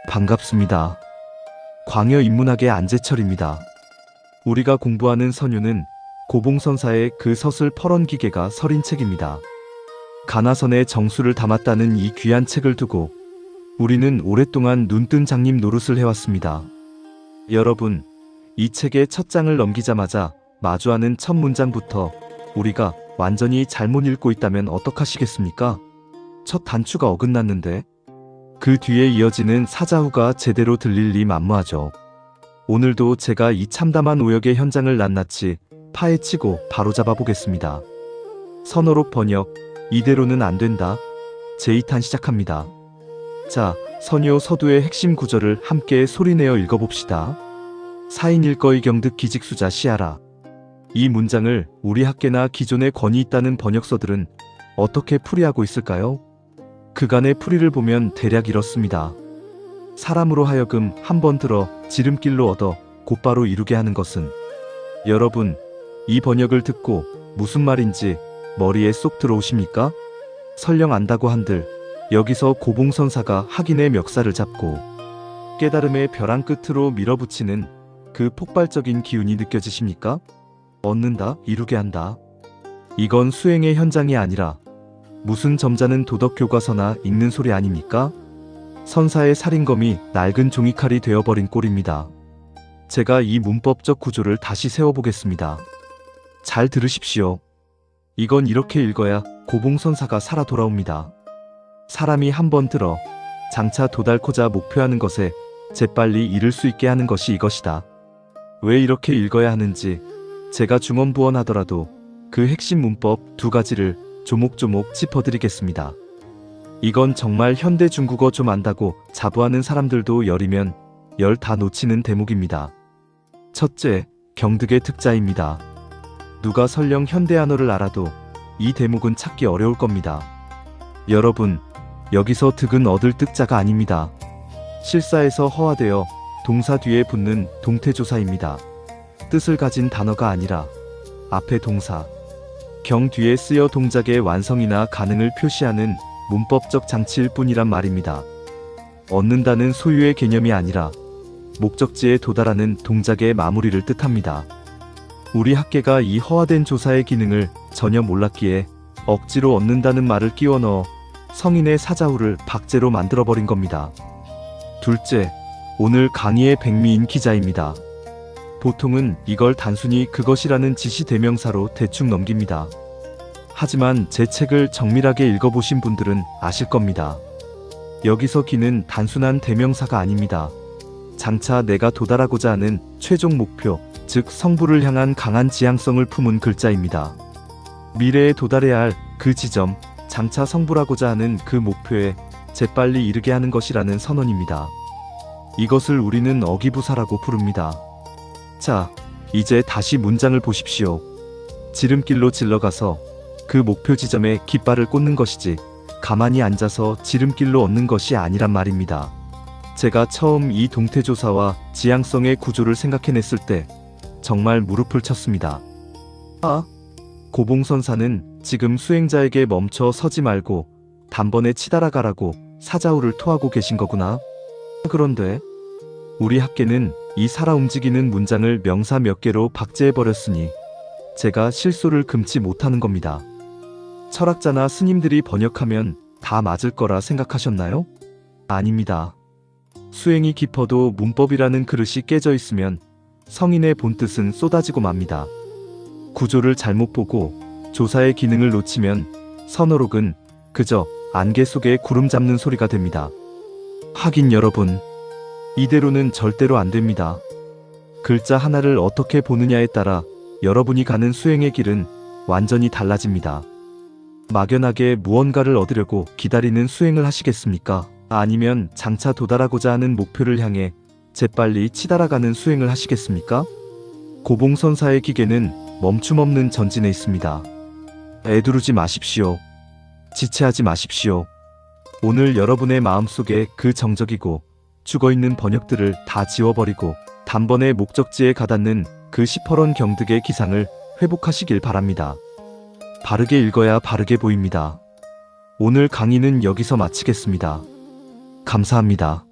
반갑습니다. 광여인문학의 안재철입니다. 우리가 공부하는 선유는 고봉선사의 그 서술 펄언기계가 서린 책입니다. 가나선의 정수를 담았다는 이 귀한 책을 두고 우리는 오랫동안 눈뜬 장님 노릇을 해왔습니다. 여러분, 이 책의 첫 장을 넘기자마자 마주하는 첫 문장부터 우리가 완전히 잘못 읽고 있다면 어떡하시겠습니까? 첫 단추가 어긋났는데 그 뒤에 이어지는 사자후가 제대로 들릴 리 만무하죠. 오늘도 제가 이 참담한 오역의 현장을 낱낱이 파헤치고 바로잡아 보겠습니다. 선어록 번역, 이대로는 안 된다. 제2탄 시작합니다. 자, 선요 서두의 핵심 구절을 함께 소리내어 읽어봅시다. 사인 일거의 경득 기직수자 시하라. 이 문장을 우리 학계나 기존에 권위 있다는 번역서들은 어떻게 풀이하고 있을까요? 그간의 풀이를 보면 대략 이렇습니다. 사람으로 하여금 한 번 들어 지름길로 얻어 곧바로 이루게 하는 것은. 여러분, 이 번역을 듣고 무슨 말인지 머리에 쏙 들어오십니까? 설령 안다고 한들 여기서 고봉선사가 학인의 멱살을 잡고 깨달음의 벼랑 끝으로 밀어붙이는 그 폭발적인 기운이 느껴지십니까? 얻는다, 이루게 한다. 이건 수행의 현장이 아니라 무슨 점잖은 도덕교과서나 읽는 소리 아닙니까? 선사의 살인검이 낡은 종이칼이 되어버린 꼴입니다. 제가 이 문법적 구조를 다시 세워보겠습니다. 잘 들으십시오. 이건 이렇게 읽어야 고봉선사가 살아 돌아옵니다. 사람이 한 번 들어 장차 도달코자 목표하는 것에 재빨리 이를 수 있게 하는 것이 이것이다. 왜 이렇게 읽어야 하는지 제가 중언부언하더라도 그 핵심 문법 두 가지를 조목조목 짚어드리겠습니다. 이건 정말 현대 중국어 좀 안다고 자부하는 사람들도 열이면 열 다 놓치는 대목입니다. 첫째, 경득의 특자입니다. 누가 설령 현대한어를 알아도 이 대목은 찾기 어려울 겁니다. 여러분, 여기서 득은 얻을 득자가 아닙니다. 실사에서 허화되어 동사 뒤에 붙는 동태조사입니다. 뜻을 가진 단어가 아니라 앞에 동사, 경 뒤에 쓰여 동작의 완성이나 가능을 표시하는 문법적 장치일 뿐이란 말입니다. 얻는다는 소유의 개념이 아니라 목적지에 도달하는 동작의 마무리를 뜻합니다. 우리 학계가 이 허화된 조사의 기능을 전혀 몰랐기에 억지로 얻는다는 말을 끼워 넣어 성인의 사자후를 박제로 만들어버린 겁니다. 둘째, 오늘 강의의 백미인 기자입니다. 보통은 이걸 단순히 그것이라는 지시 대명사로 대충 넘깁니다. 하지만 제 책을 정밀하게 읽어보신 분들은 아실 겁니다. 여기서 기는 단순한 대명사가 아닙니다. 장차 내가 도달하고자 하는 최종 목표, 즉 성부를 향한 강한 지향성을 품은 글자입니다. 미래에 도달해야 할 그 지점, 장차 성불하고자 하는 그 목표에 재빨리 이르게 하는 것이라는 선언입니다. 이것을 우리는 어기부사라고 부릅니다. 자, 이제 다시 문장을 보십시오. 지름길로 질러가서 그 목표 지점에 깃발을 꽂는 것이지 가만히 앉아서 지름길로 얻는 것이 아니란 말입니다. 제가 처음 이 동태조사와 지향성의 구조를 생각해냈을 때 정말 무릎을 쳤습니다. 아, 고봉선사는 지금 수행자에게 멈춰 서지 말고 단번에 치달아 가라고 사자후를 토하고 계신 거구나. 그런데 우리 학계는 이 살아 움직이는 문장을 명사 몇 개로 박제해버렸으니 제가 실소를 금치 못하는 겁니다. 철학자나 스님들이 번역하면 다 맞을 거라 생각하셨나요? 아닙니다. 수행이 깊어도 문법이라는 그릇이 깨져 있으면 성인의 본뜻은 쏟아지고 맙니다. 구조를 잘못 보고 조사의 기능을 놓치면 선어록은 그저 안개 속에 구름 잡는 소리가 됩니다. 하긴 여러분, 이대로는 절대로 안 됩니다. 글자 하나를 어떻게 보느냐에 따라 여러분이 가는 수행의 길은 완전히 달라집니다. 막연하게 무언가를 얻으려고 기다리는 수행을 하시겠습니까? 아니면 장차 도달하고자 하는 목표를 향해 재빨리 치달아가는 수행을 하시겠습니까? 고봉선사의 기계는 멈춤없는 전진에 있습니다. 애두르지 마십시오. 지체하지 마십시오. 오늘 여러분의 마음속에 그 정적이고 죽어있는 번역들을 다 지워버리고 단번에 목적지에 가닿는 그 시퍼런 경득의 기상을 회복하시길 바랍니다. 바르게 읽어야 바르게 보입니다. 오늘 강의는 여기서 마치겠습니다. 감사합니다.